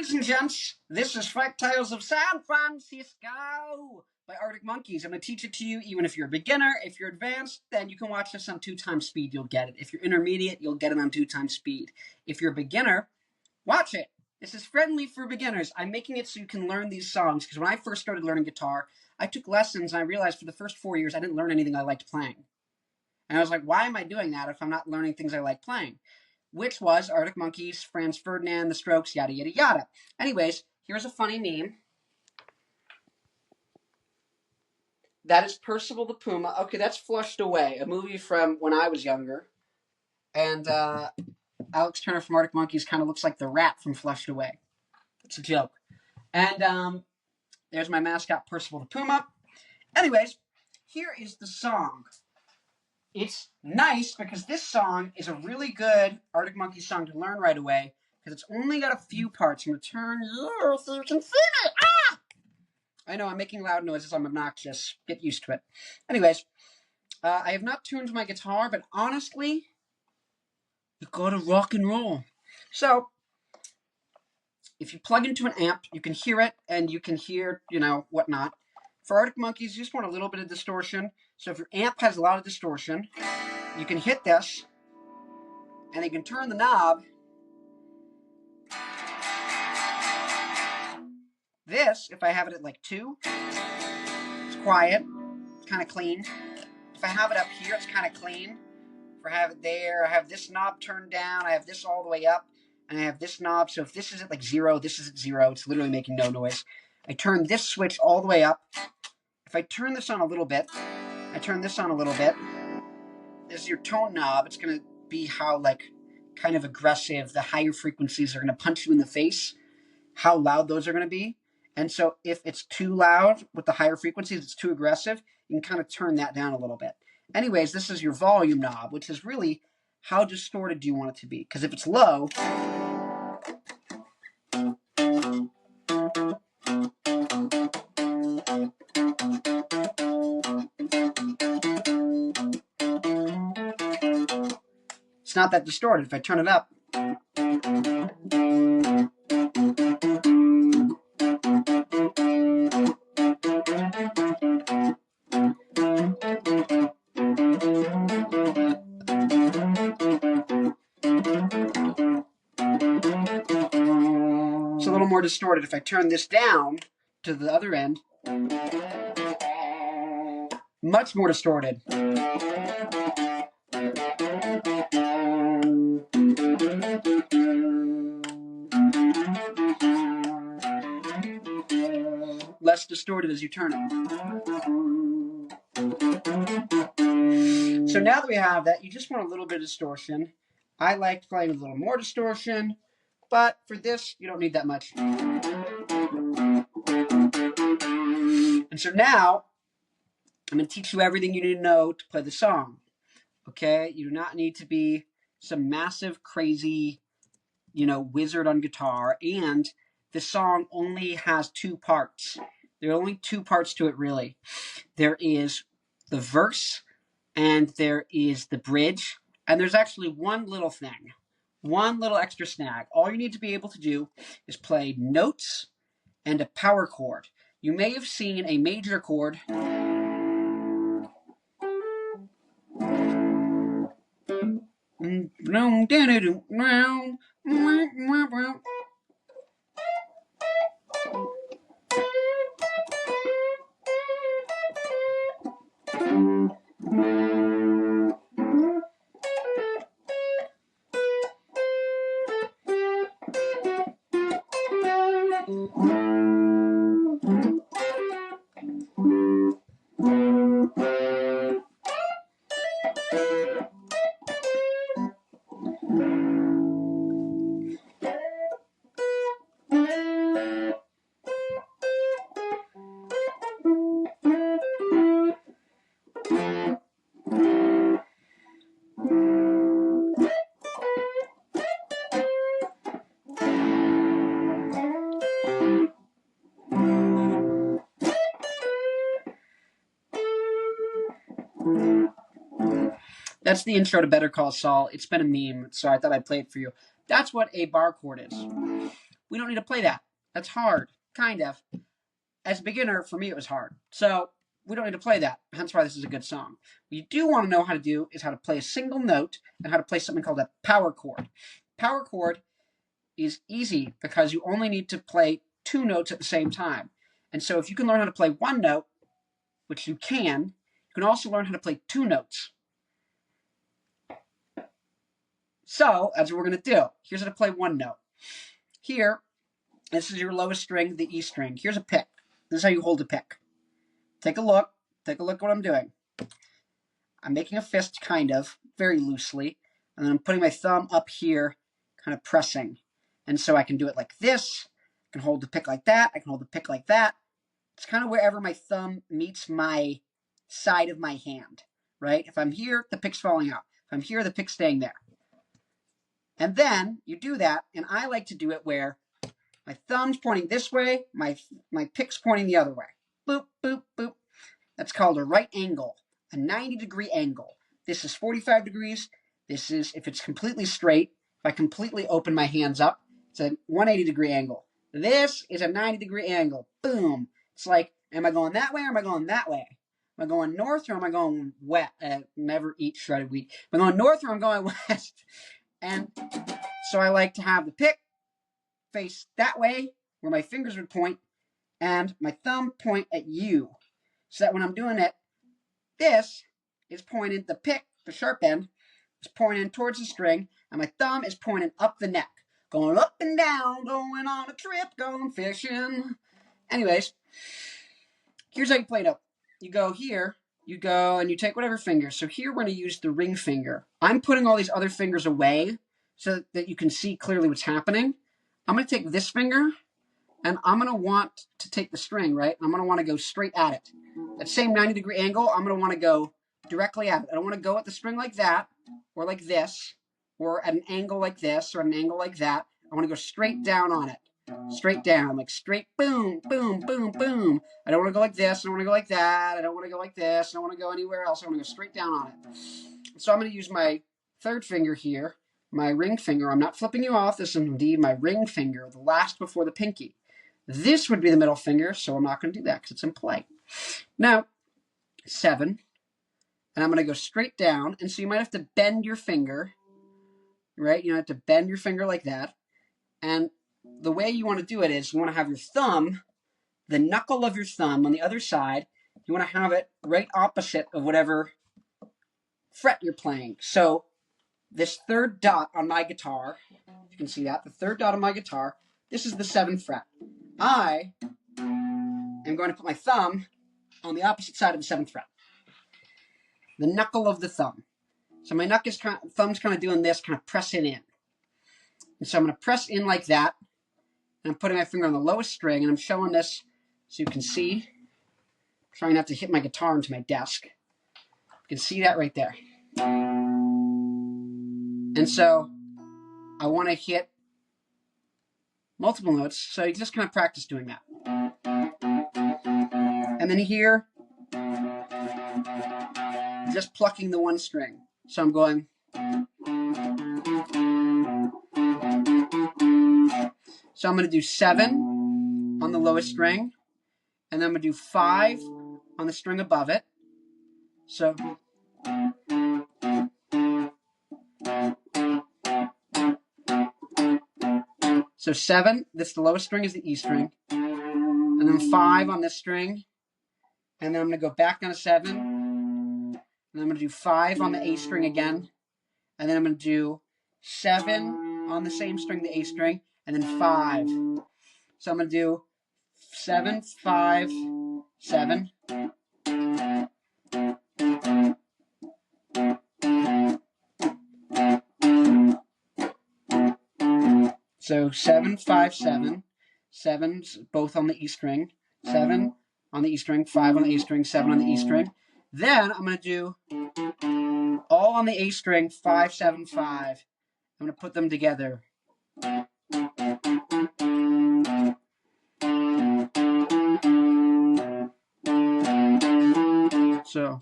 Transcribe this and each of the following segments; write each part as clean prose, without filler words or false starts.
Ladies and gents, this is Fact Tales of San Francisco by Arctic Monkeys. I'm going to teach it to you even if you're a beginner. If you're advanced, then you can watch this on 2x speed. You'll get it. If you're intermediate, you'll get it on 2x speed. If you're a beginner, watch it. This is friendly for beginners. I'm making it so you can learn these songs because when I first started learning guitar, I took lessons and I realized for the first 4 years I didn't learn anything I liked playing. And I was like, why am I doing that if I'm not learning things I like playing? Which was Arctic Monkeys, Franz Ferdinand, The Strokes, yada, yada, yada. Anyways, here's a funny meme. That is Percival the Puma. Okay, that's Flushed Away, a movie from when I was younger. And Alex Turner from Arctic Monkeys kind of looks like the rat from Flushed Away. It's a joke. And there's my mascot, Percival the Puma. Anyways, here is the song. It's nice because this song is a really good Arctic Monkeys song to learn right away because it's only got a few parts. I'm going to turn here so you can see me. Ah! I know I'm making loud noises. I'm obnoxious. Get used to it. Anyways, I have not tuned my guitar, but honestly, you gotta rock and roll. So, if you plug into an amp, you can hear it and you can hear, whatnot. For Arctic Monkeys, you just want a little bit of distortion. So if your amp has a lot of distortion, you can hit this, and you can turn the knob. This, if I have it at like 2, it's quiet, it's kind of clean. If I have it up here, it's kind of clean. If I have it there, I have this knob turned down, I have this all the way up, and I have this knob. So if this is at like 0, this is at 0. It's literally making no noise. I turn this switch all the way up. If I turn this on a little bit, I turn this on a little bit. This is your tone knob. It's going to be how, kind of aggressive the higher frequencies are going to punch you in the face, how loud those are going to be. And so if it's too loud with the higher frequencies, it's too aggressive, you can kind of turn that down a little bit. Anyways, this is your volume knob, which is really how distorted do you want it to be. Because if it's low, it's not that distorted. If I turn it up, it's a little more distorted. If I turn this down to the other end, much more distorted. Less distorted as you turn it. So now that we have that, you just want a little bit of distortion. I like playing a little more distortion, but for this, you don't need that much. And so now, I'm going to teach you everything you need to know to play the song. Okay? You do not need to be some massive, crazy, wizard on guitar. And the song only has 2 parts. There are only 2 parts to it, really. There is the verse, and there is the bridge. And there's actually one little thing. One little extra snag. All you need to be able to do is play notes and a power chord. You may have seen a major chord. That's the intro to Better Call Saul. It's been a meme, so I thought I'd play it for you. That's what a bar chord is. We don't need to play that. That's hard, kind of. As a beginner, for me, it was hard. So we don't need to play that. Hence why this is a good song. What you do want to know how to do is how to play a single note and how to play something called a power chord. Power chord is easy because you only need to play 2 notes at the same time. And so if you can learn how to play 1 note, which you can also learn how to play 2 notes. So that's what we're going to do. Here's how to play 1 note. Here, this is your lowest string, the E string. Here's a pick. This is how you hold a pick. Take a look. Take a look at what I'm doing. I'm making a fist, kind of, very loosely. And then I'm putting my thumb up here, kind of pressing. And so I can do it like this. I can hold the pick like that. I can hold the pick like that. It's kind of wherever my thumb meets my side of my hand, right? If I'm here, the pick's falling out. If I'm here, the pick's staying there. And then you do that, and I like to do it where my thumb's pointing this way, my pick's pointing the other way. Boop, boop, boop. That's called a right angle, a 90-degree angle. This is 45 degrees. This is, if it's completely straight, if I completely open my hands up, it's a 180-degree angle. This is a 90-degree angle. Boom. It's like, am I going that way or am I going that way? Am I going north or am I going west? Never eat shredded wheat. Am I going north or am I going west? And so I like to have the pick face that way, where my fingers would point, and my thumb point at you. So that when I'm doing it, this is pointed, the pick, the sharp end, is pointing towards the string, and my thumb is pointing up the neck. Going up and down, going on a trip, going fishing. Anyways, here's how you play it up. You go here, you go and you take whatever finger. So here we're going to use the ring finger. I'm putting all these other fingers away so that you can see clearly what's happening. I'm going to take this finger, and I'm going to want to take the string, right? I'm going to want to go straight at it. That same 90-degree angle, I'm going to want to go directly at it. I don't want to go at the string like that, or like this, or at an angle like this, or at an angle like that. I want to go straight down on it. Straight down, like straight, boom, boom, boom, boom. I don't want to go like this. I don't want to go like that. I don't want to go like this. I don't want to go anywhere else. I want to go straight down on it. So I'm going to use my third finger here, my ring finger. I'm not flipping you off. This is indeed my ring finger, the last before the pinky. This would be the middle finger, so I'm not going to do that because it's in play. Now, 7, and I'm going to go straight down, and so you might have to bend your finger, right? You have to bend your finger like that, and the way you want to do it is you want to have your thumb, the knuckle of your thumb on the other side, you want to have it right opposite of whatever fret you're playing. So this third dot on my guitar, you can see that, the third dot on my guitar, this is the 7th fret. I am going to put my thumb on the opposite side of the 7th fret. The knuckle of the thumb. So my thumb's kind of doing this, kind of pressing in. And so I'm going to press in like that. And I'm putting my finger on the lowest string, and I'm showing this so you can see. I'm trying not to hit my guitar into my desk. You can see that right there. And so I want to hit multiple notes, so you just kind of practice doing that. And then here, just plucking the one string. So I'm going. So I'm going to do 7 on the lowest string, and then I'm going to do 5 on the string above it. So So 7, the lowest string is the E string, and then 5 on this string, and then I'm going to go back down to 7, and then I'm going to do 5 on the A string again, and then I'm going to do 7 on the same string, the A string, and then 5. So I'm going to do 7, 5, 7. So 7, 5, 7. 7's both on the E string. 7 on the E string, 5 on the A string, 7 on the E string. Then I'm going to do all on the A string, 5, 7, 5. I'm going to put them together. So.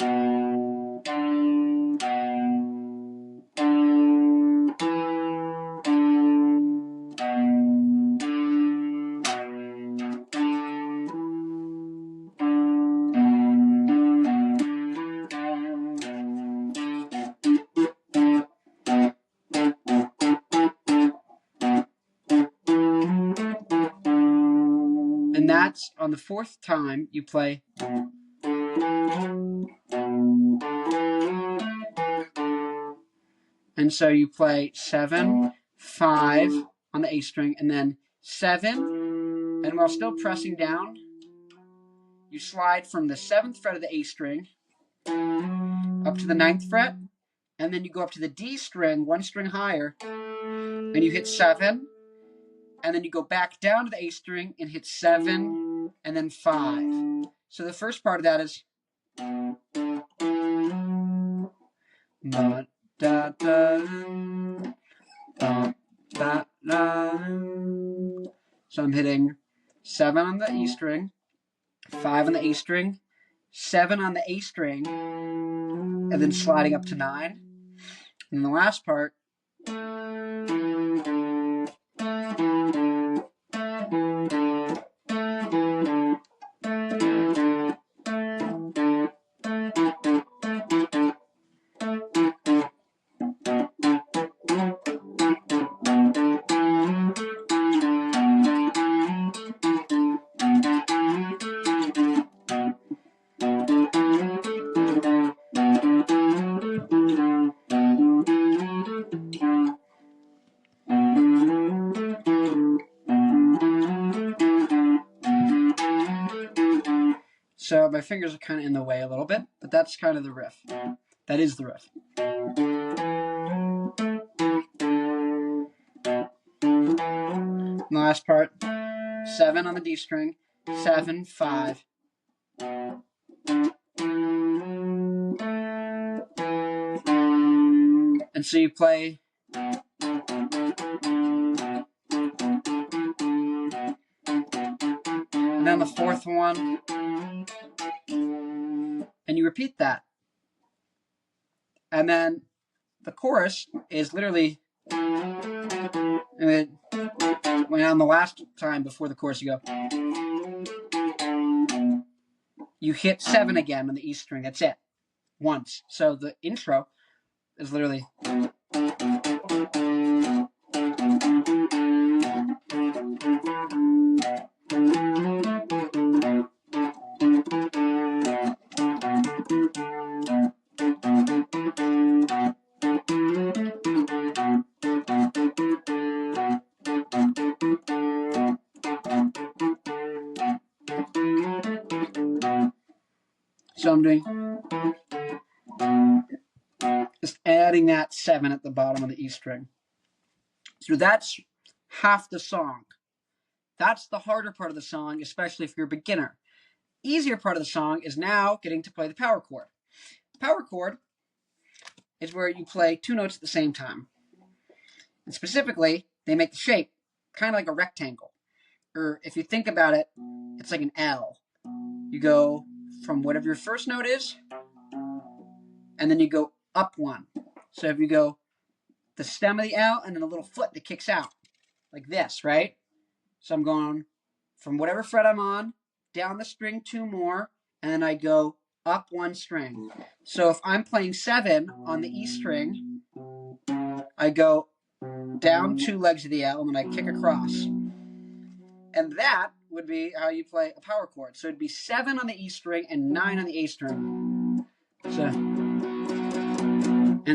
And that's on the fourth time you play. And so you play 7, 5 on the A string, and then 7, and while still pressing down, you slide from the 7th fret of the A string up to the 9th fret, and then you go up to the D string, 1 string higher, and you hit 7, and then you go back down to the A string and hit 7, and then 5. So the first part of that is da, da, da, da, da, da. So I'm hitting 7 on the E string, 5 on the A string, 7 on the A string, and then sliding up to 9. And the last part, so my fingers are kind of in the way a little bit, but that's kind of the riff. That is the riff. And the last part, 7 on the D string, 7, 5. And so you play and then the fourth one, and you repeat that. And then the chorus is literally, when on the last time before the chorus you go, you hit 7 again on the E string, that's it, once. So the intro is literally. So I'm doing, just adding that 7 at the bottom of the E string. So that's half the song. That's the harder part of the song, especially if you're a beginner. Easier part of the song is now getting to play the power chord. The power chord is where you play 2 notes at the same time. And specifically, they make the shape kind of like a rectangle. Or if you think about it, it's like an L. You go from whatever your first note is, and then you go up 1. So if you go the stem of the L and then a little foot that kicks out, like this, right? So I'm going from whatever fret I'm on, down the string 2 more, and then I go up 1 string. So if I'm playing 7 on the E string, I go down 2 legs of the L, and then I kick across. And that would be how you play a power chord. So it'd be 7 on the E string and 9 on the A string.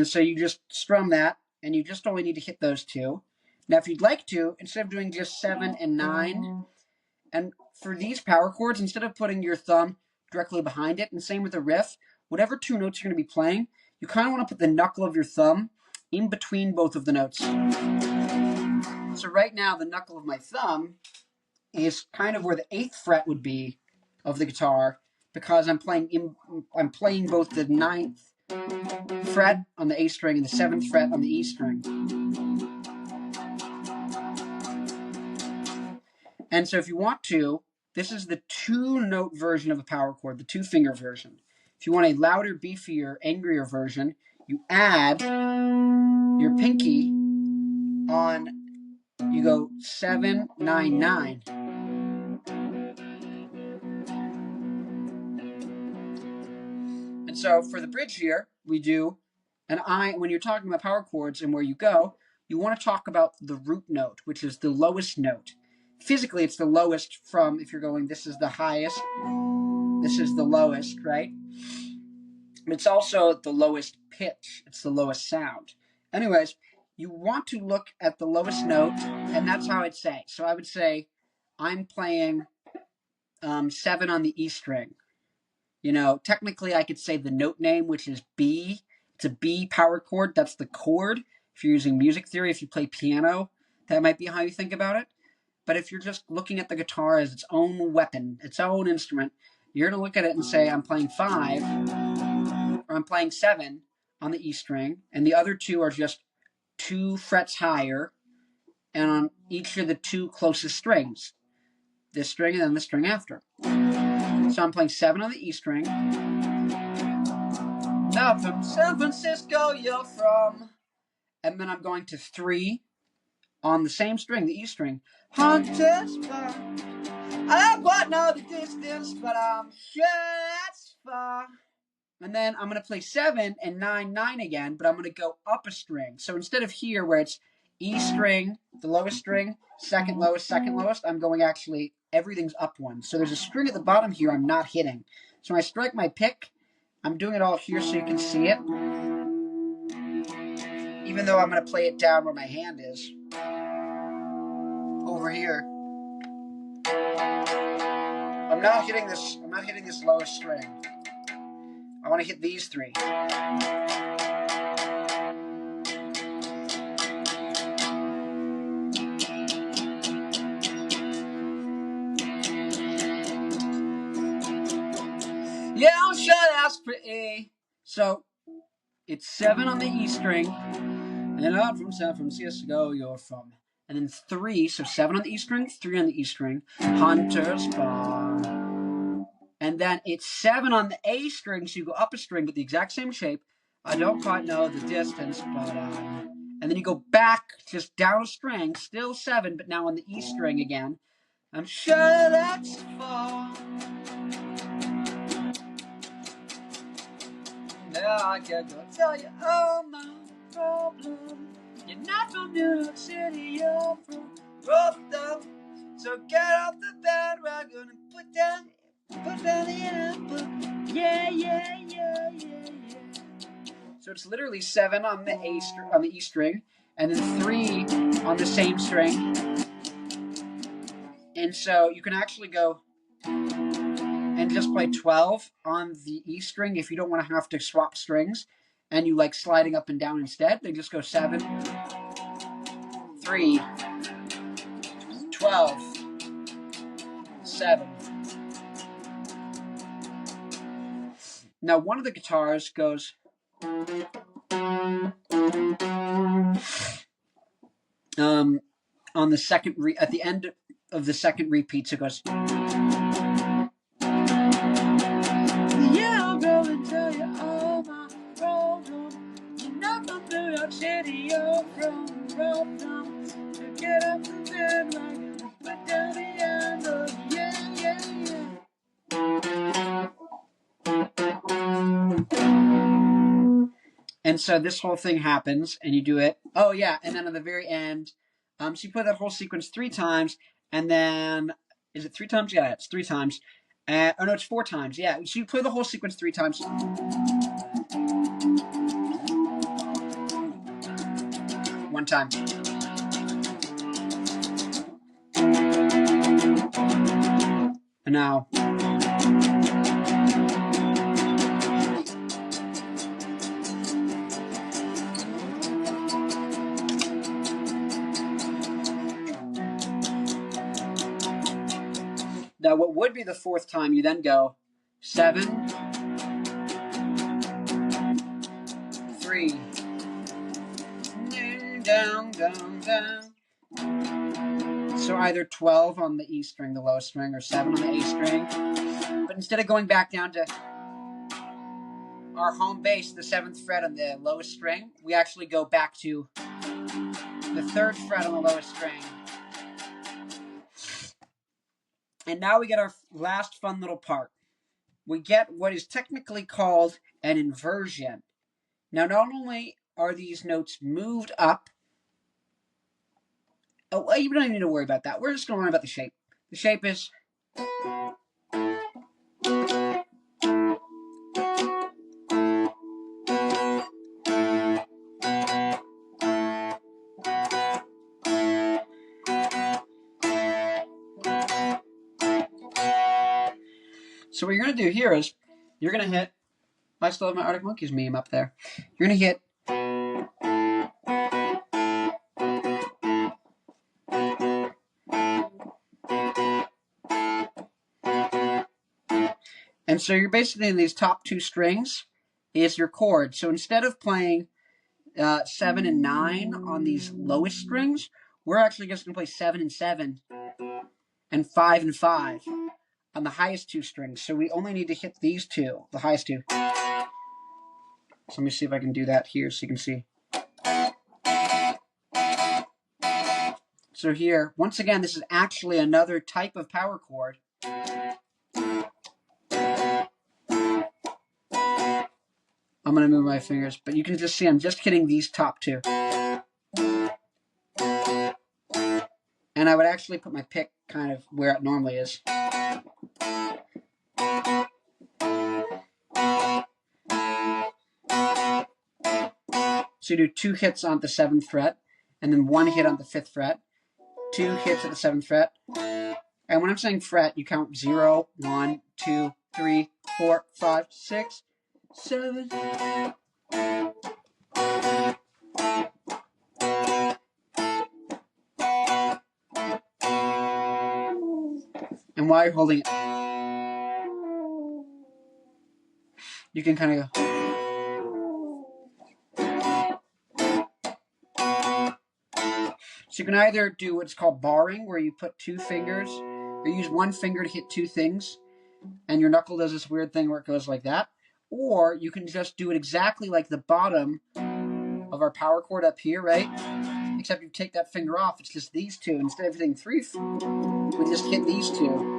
So you just strum that, and you just only need to hit those 2. Now, if you'd like to, instead of doing just 7 and 9, and for these power chords, instead of putting your thumb directly behind it, and same with the riff, whatever 2 notes you're going to be playing, you kind of want to put the knuckle of your thumb in between both of the notes. So right now, the knuckle of my thumb is kind of where the 8th fret would be of the guitar, because I'm playing both the 9th fret on the A string and the 7th fret on the E string. And so if you want to, this is the 2-note version of a power chord, the 2-finger version. If you want a louder, beefier, angrier version, you add your pinky on, you go 7, 9, 9. And so for the bridge here, we do, when you're talking about power chords and where you go, you want to talk about the root note, which is the lowest note. physically it's the lowest from, if you're going, this is the highest, this is the lowest, right? It's also the lowest pitch. It's the lowest sound. Anyways, you want to look at the lowest note, and that's how I'd say. So I would say I'm playing 7 on the E string. You know, technically I could say the note name, which is B. It's a B power chord. That's the chord. If you're using music theory, if you play piano, that might be how you think about it. But if you're just looking at the guitar as its own weapon, its own instrument, you're going to look at it and say, I'm playing 5, or I'm playing 7 on the E string, and the other 2 are just 2 frets higher, and on each of the 2 closest strings. This string and then the string after. So I'm playing 7 on the E string. Now from San Francisco you're from. And then I'm going to 3 on the same string, the E string. Hunters far. I don't quite know the distance, but I'm sure it's far. And then I'm going to play 7 and 9, 9 again, but I'm going to go up a string. So instead of here where it's E string, the lowest string, second lowest, I'm going actually, everything's up 1. So there's a string at the bottom here I'm not hitting. So when I strike my pick, I'm doing it all here so you can see it. Even though I'm going to play it down where my hand is. Over here. I'm not hitting this lowest string. I want to hit these 3. Yeah, I'm sure that's pretty. So, it's 7 on the E string. And I'm from San Francisco, you're from. And then 3, so 7 on the E string, 3 on the E string. Hunter's Bar. And then it's 7 on the A string, so you go up a string with the exact same shape. I don't quite know the distance, but and then you go back, just down a string, still 7, but now on the E string again. I'm sure that's far. Now I can go tell you all my problems. You're not from New York City, you're from Rotterdam. So get off the bandwagon and put down the apple. Yeah, yeah, yeah, yeah, yeah. So it's literally 7 on the on the E string, and then 3 on the same string. And so you can actually go and just play 12 on the E string if you don't want to have to swap strings, and you like sliding up and down instead. Then just go 7, 3, 12, 7. Now one of the guitars goes on the second at the end of the second repeat, so it goes. Yeah, I'll go and tell you all my problems. You're not from New York City, you're from Rotterdam. So get off the bandwagon, put down the handle. Yeah, yeah, yeah. And so this whole thing happens, and you do it. Oh yeah, and then at the very end, so you play that whole sequence 3 times, and then is it 3 times? Yeah, it's 3 times. Oh no, it's 4 times. Yeah, so you play the whole sequence 3 times. One time. And now. Now, what would be the 4th time, you then go 7, 3, down, down, down. So either 12 on the E string, the lowest string, or 7 on the A string. But instead of going back down to our home base, the 7th fret on the lowest string, we actually go back to the 3rd fret on the lowest string. And now we get our last fun little part. We get what is technically called an inversion. Now, not only are these notes moved up Oh, well, you don't even need to worry about that. We're just going to learn about the shape. The shape is... So what you're going to do here is, you're going to hit... I still have my Arctic Monkeys meme up there. You're going to hit... And so you're basically in these top two strings is your chord. So instead of playing 7 and 9 on these lowest strings, we're actually just going to play 7 and 7 and 5 and 5 on the highest two strings. So we only need to hit these two, the highest two. So let me see if I can do that here so you can see. So here, once again, this is actually another type of power chord. I'm going to move my fingers, but you can just see I'm just hitting these top two. And I would actually put my pick kind of where it normally is. So you do 2 hits on the 7th fret, and then 1 hit on the 5th fret, 2 hits at the 7th fret. And when I'm saying fret, you count 0, 1, 2, 3, 4, 5, 6, 7. And while you're holding it, you can kind of go. So you can either do what's called barring, where you put 2 fingers, or use 1 finger to hit 2 things, and your knuckle does this weird thing where it goes like that. Or you can just do it exactly like the bottom of our power chord up here, right? Except you take that finger off, it's just these two. Instead of hitting 3, we just hit these 2.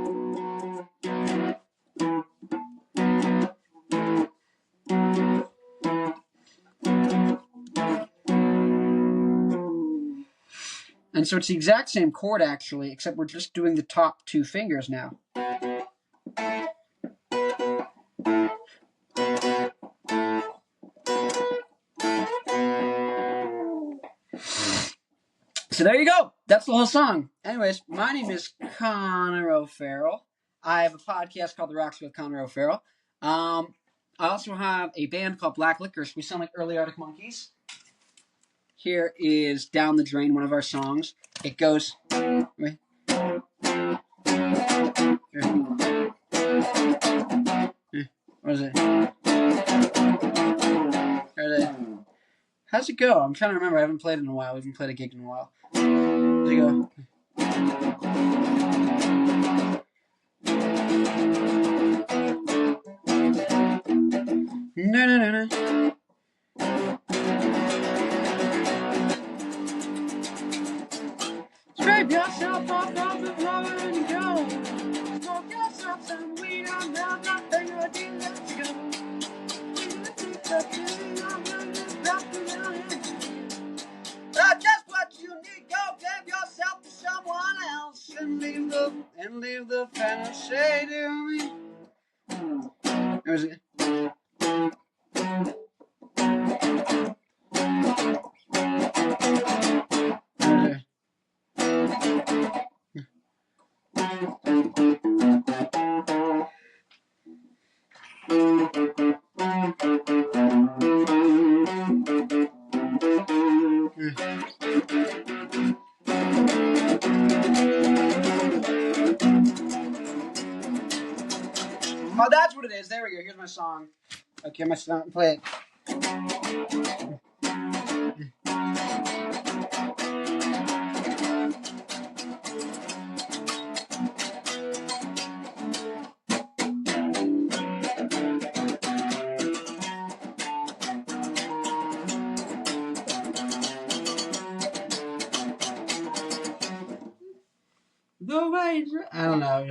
And so it's the exact same chord, actually, except we're just doing the top 2 fingers now. So there you go. That's the whole song. Anyways, my name is Connor O'Farrell. I have a podcast called The Rocks with Connor O'Farrell. I also have a band called Black Licorice. We sound like early Arctic Monkeys. Here is Down the Drain, one of our songs. It goes... Wait. What is it? How's it go? I'm trying to remember. I haven't played it in a while. We haven't played a gig in a while. How's it go? No, no, no, no. Scrape yourself off the floor and go. Smoke yourself some weed on down nothing or do. Let's go. Just what you need. Go give yourself to someone else and leave the fantasy to me. Where is it? Oh, that's what it is. There we go. Here's my song. Okay, my song. Play it. The way I don't know.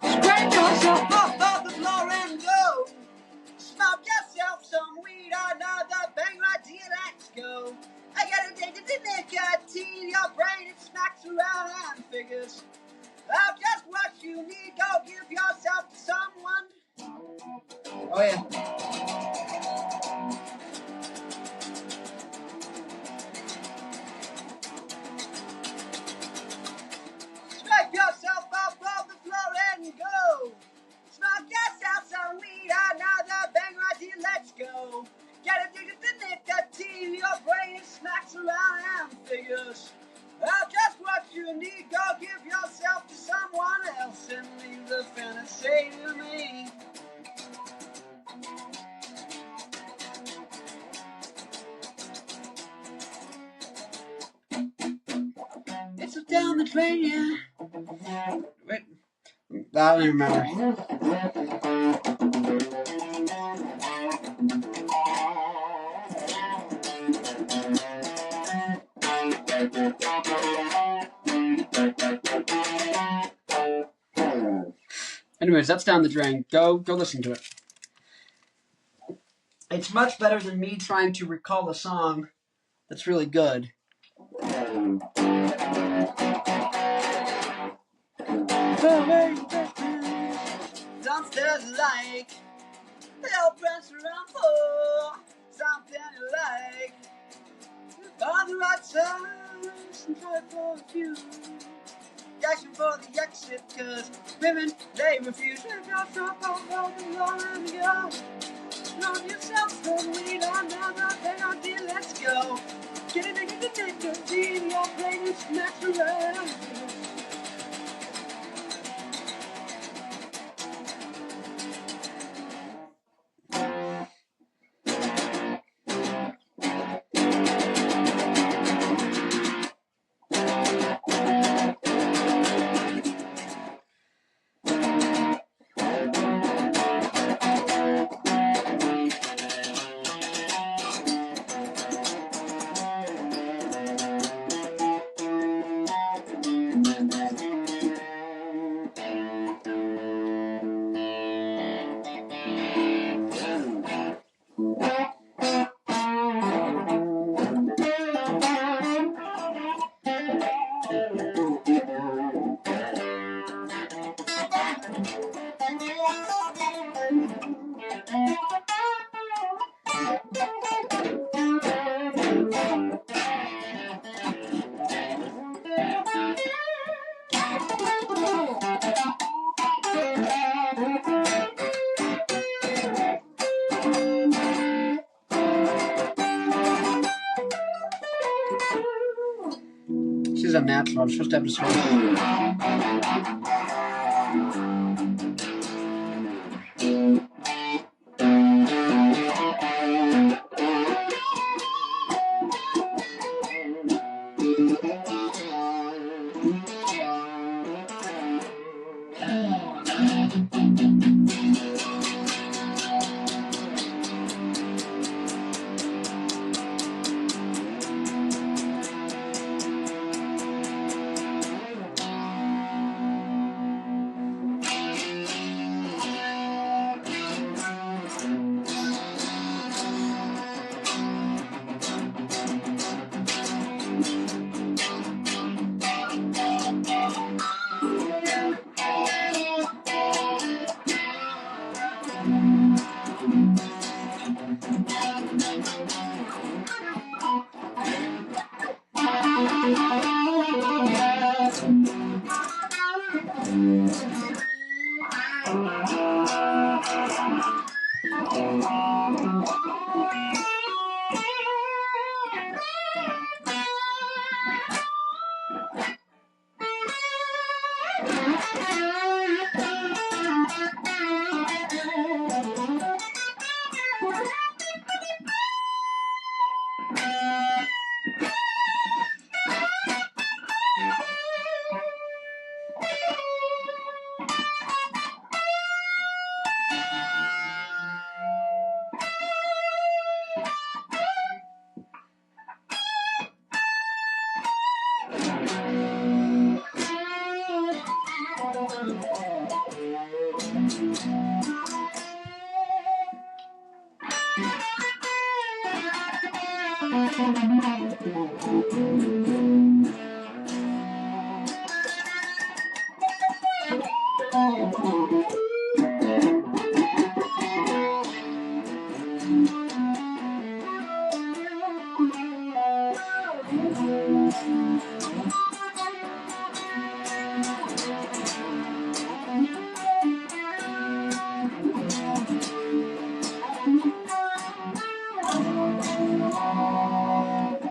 Scrape yourself off the floor and go. Smoke yourself. So down the drain, yeah. Wait. I don't even remember. Anyways, that's Down the Drain. Go listen to it. It's much better than me trying to recall a song that's really good. Downstairs like they'll press around for something you like. On the right side and try for a few. Action for the exit, cause women, they refuse. They've got some all and go. Love yourself, but we don't know that they don't deal, let's go. Get it, in your brain is natural. This is unnatural. I'm supposed to have distortion.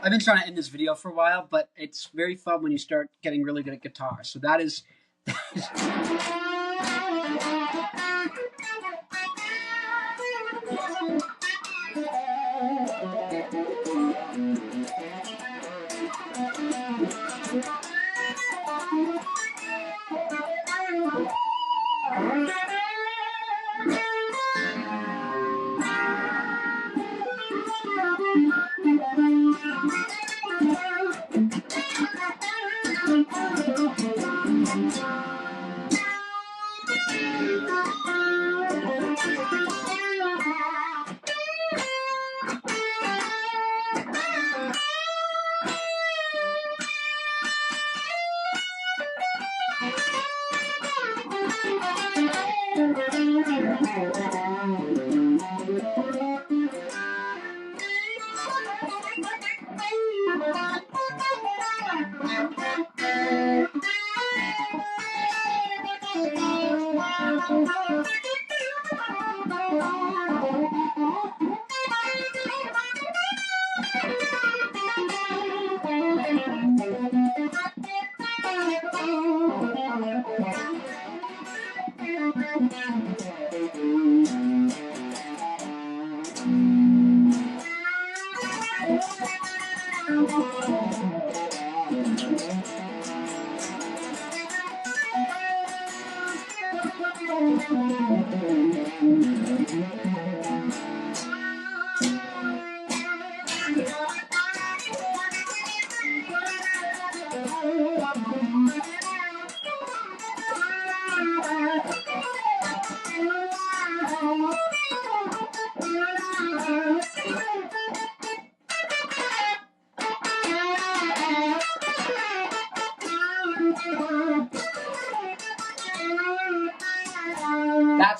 I've been trying to end this video for a while, but it's very fun when you start getting really good at guitar. So that is...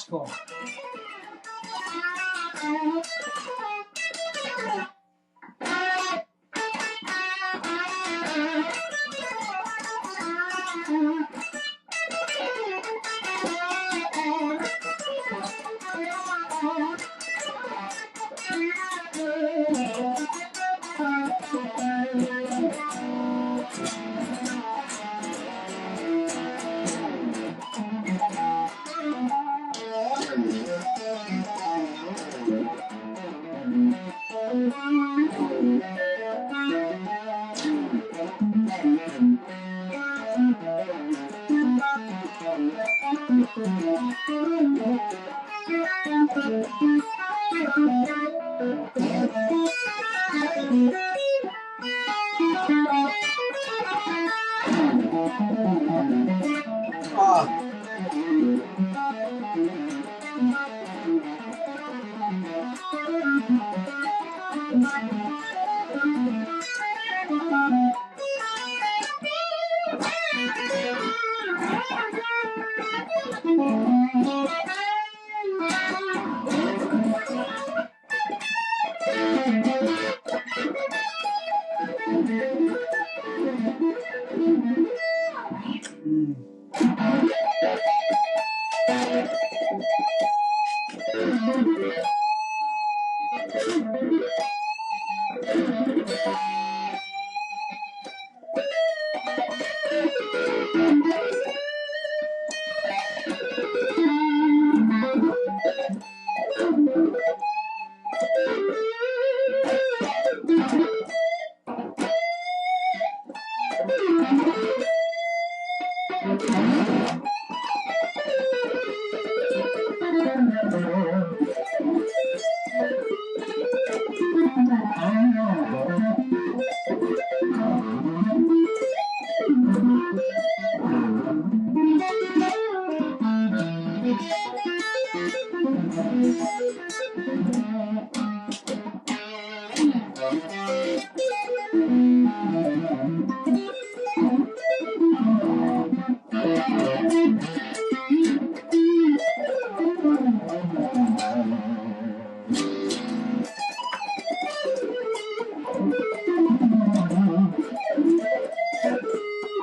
That's cool.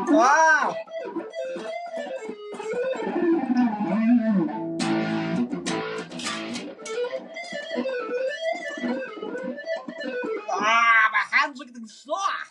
Wow! Ah, my hands look at the soft.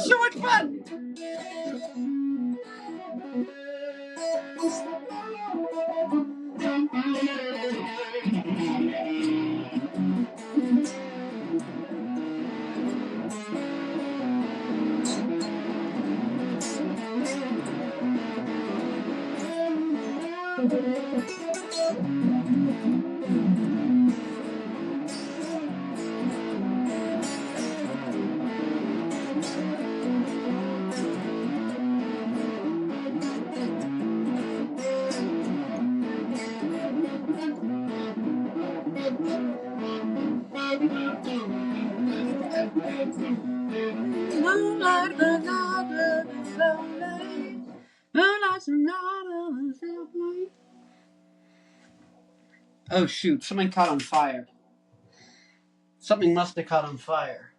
It's so much fun! Oh shoot, something caught on fire. Something must have caught on fire.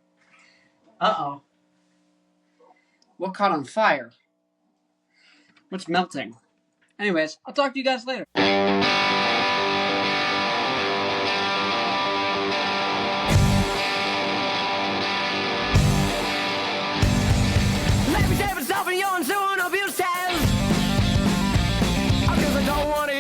Uh-oh. What caught on fire? What's melting? Anyways, I'll talk to you guys later.